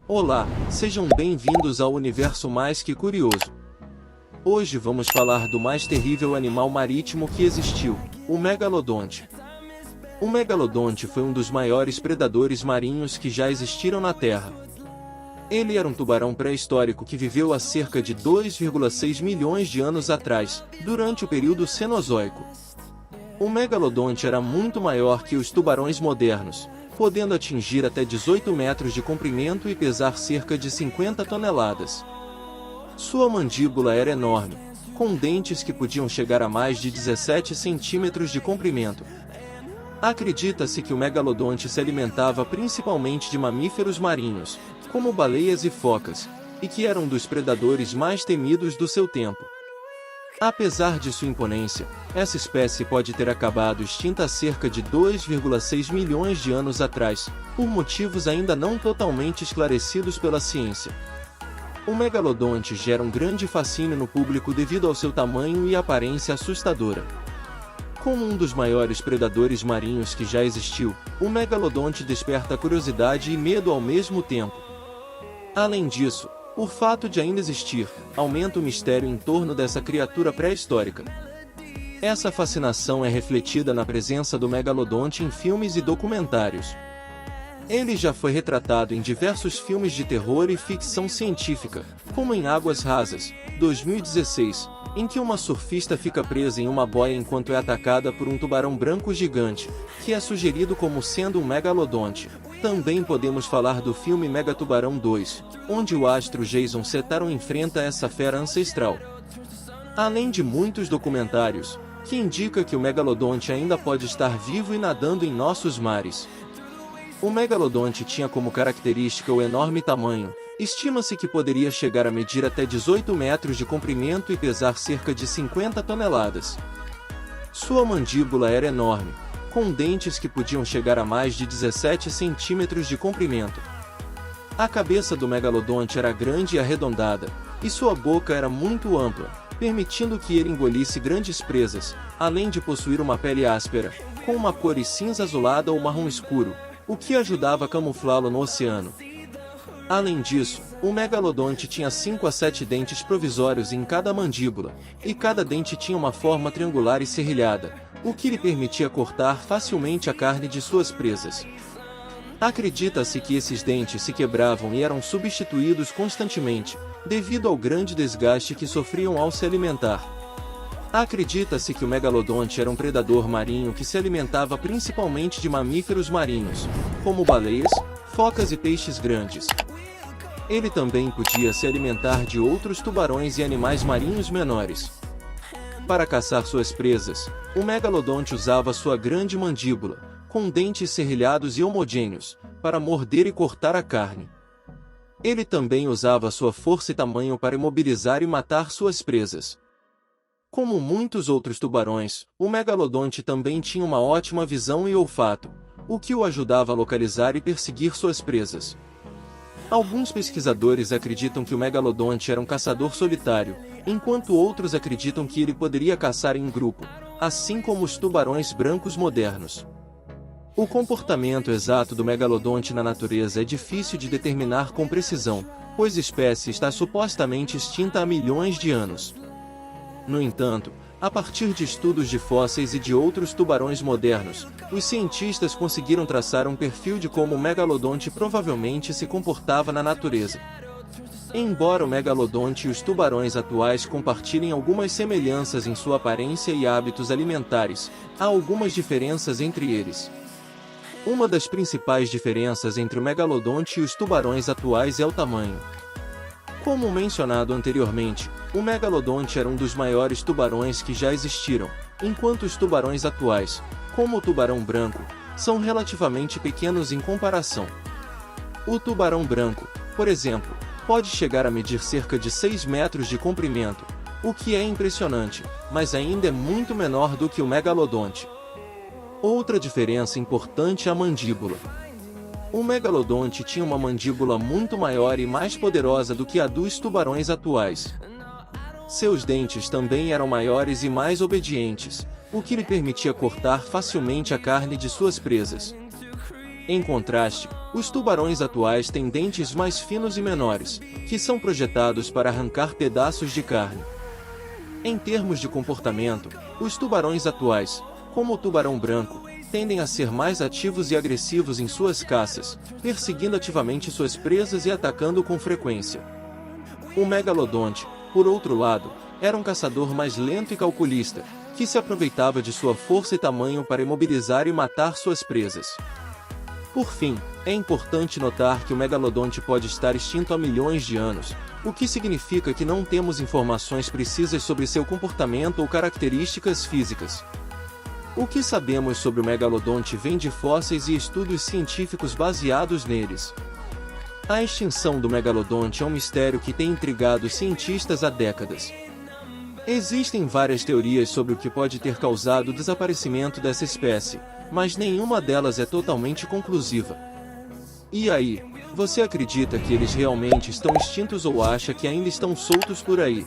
Olá, sejam bem-vindos ao universo mais que curioso. Hoje vamos falar do mais terrível animal marítimo que existiu, o megalodonte. O megalodonte foi um dos maiores predadores marinhos que já existiram na Terra. Ele era um tubarão pré-histórico que viveu há cerca de 2,6 milhões de anos atrás, durante o período Cenozoico. O megalodonte era muito maior que os tubarões modernos, podendo atingir até 18 metros de comprimento e pesar cerca de 50 toneladas. Sua mandíbula era enorme, com dentes que podiam chegar a mais de 17 centímetros de comprimento. Acredita-se que o megalodonte se alimentava principalmente de mamíferos marinhos, como baleias e focas, e que era um dos predadores mais temidos do seu tempo. Apesar de sua imponência, essa espécie pode ter acabado extinta há cerca de 2,6 milhões de anos atrás, por motivos ainda não totalmente esclarecidos pela ciência. O megalodonte gera um grande fascínio no público devido ao seu tamanho e aparência assustadora. Como um dos maiores predadores marinhos que já existiu, o megalodonte desperta curiosidade e medo ao mesmo tempo. Além disso, o fato de ainda existir aumenta o mistério em torno dessa criatura pré-histórica. Essa fascinação é refletida na presença do megalodonte em filmes e documentários. Ele já foi retratado em diversos filmes de terror e ficção científica, como em Águas Rasas, 2016, em que uma surfista fica presa em uma boia enquanto é atacada por um tubarão branco gigante, que é sugerido como sendo um megalodonte. Também podemos falar do filme Megatubarão 2, onde o astro Jason Statham enfrenta essa fera ancestral. Além de muitos documentários, que indica que o megalodonte ainda pode estar vivo e nadando em nossos mares. O megalodonte tinha como característica o enorme tamanho. Estima-se que poderia chegar a medir até 18 metros de comprimento e pesar cerca de 50 toneladas. Sua mandíbula era enorme, com dentes que podiam chegar a mais de 17 centímetros de comprimento. A cabeça do megalodonte era grande e arredondada, e sua boca era muito ampla, permitindo que ele engolisse grandes presas, além de possuir uma pele áspera, com uma cor cinza azulada ou marrom escuro, o que ajudava a camuflá-lo no oceano. Além disso, o megalodonte tinha 5 a 7 dentes provisórios em cada mandíbula, e cada dente tinha uma forma triangular e serrilhada, o que lhe permitia cortar facilmente a carne de suas presas. Acredita-se que esses dentes se quebravam e eram substituídos constantemente, devido ao grande desgaste que sofriam ao se alimentar. Acredita-se que o megalodonte era um predador marinho que se alimentava principalmente de mamíferos marinhos, como baleias, focas e peixes grandes. Ele também podia se alimentar de outros tubarões e animais marinhos menores. Para caçar suas presas, o megalodonte usava sua grande mandíbula, com dentes serrilhados e homogêneos, para morder e cortar a carne. Ele também usava sua força e tamanho para imobilizar e matar suas presas. Como muitos outros tubarões, o megalodonte também tinha uma ótima visão e olfato, o que o ajudava a localizar e perseguir suas presas. Alguns pesquisadores acreditam que o megalodonte era um caçador solitário, enquanto outros acreditam que ele poderia caçar em grupo, assim como os tubarões brancos modernos. O comportamento exato do megalodonte na natureza é difícil de determinar com precisão, pois a espécie está supostamente extinta há milhões de anos. No entanto, a partir de estudos de fósseis e de outros tubarões modernos, os cientistas conseguiram traçar um perfil de como o megalodonte provavelmente se comportava na natureza. Embora o megalodonte e os tubarões atuais compartilhem algumas semelhanças em sua aparência e hábitos alimentares, há algumas diferenças entre eles. Uma das principais diferenças entre o megalodonte e os tubarões atuais é o tamanho. Como mencionado anteriormente, o megalodonte era um dos maiores tubarões que já existiram, enquanto os tubarões atuais, como o tubarão branco, são relativamente pequenos em comparação. O tubarão branco, por exemplo, pode chegar a medir cerca de 6 metros de comprimento, o que é impressionante, mas ainda é muito menor do que o megalodonte. Outra diferença importante é a mandíbula. O megalodonte tinha uma mandíbula muito maior e mais poderosa do que a dos tubarões atuais. Seus dentes também eram maiores e mais obedientes, o que lhe permitia cortar facilmente a carne de suas presas. Em contraste, os tubarões atuais têm dentes mais finos e menores, que são projetados para arrancar pedaços de carne. Em termos de comportamento, os tubarões atuais, como o tubarão branco, tendem a ser mais ativos e agressivos em suas caças, perseguindo ativamente suas presas e atacando com frequência. O megalodonte, por outro lado, era um caçador mais lento e calculista, que se aproveitava de sua força e tamanho para imobilizar e matar suas presas. Por fim, é importante notar que o megalodonte pode estar extinto há milhões de anos, o que significa que não temos informações precisas sobre seu comportamento ou características físicas. O que sabemos sobre o megalodonte vem de fósseis e estudos científicos baseados neles. A extinção do megalodonte é um mistério que tem intrigado os cientistas há décadas. Existem várias teorias sobre o que pode ter causado o desaparecimento dessa espécie, mas nenhuma delas é totalmente conclusiva. E aí, você acredita que eles realmente estão extintos ou acha que ainda estão soltos por aí?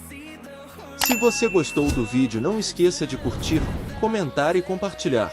Se você gostou do vídeo, não esqueça de curtir, comentar e compartilhar.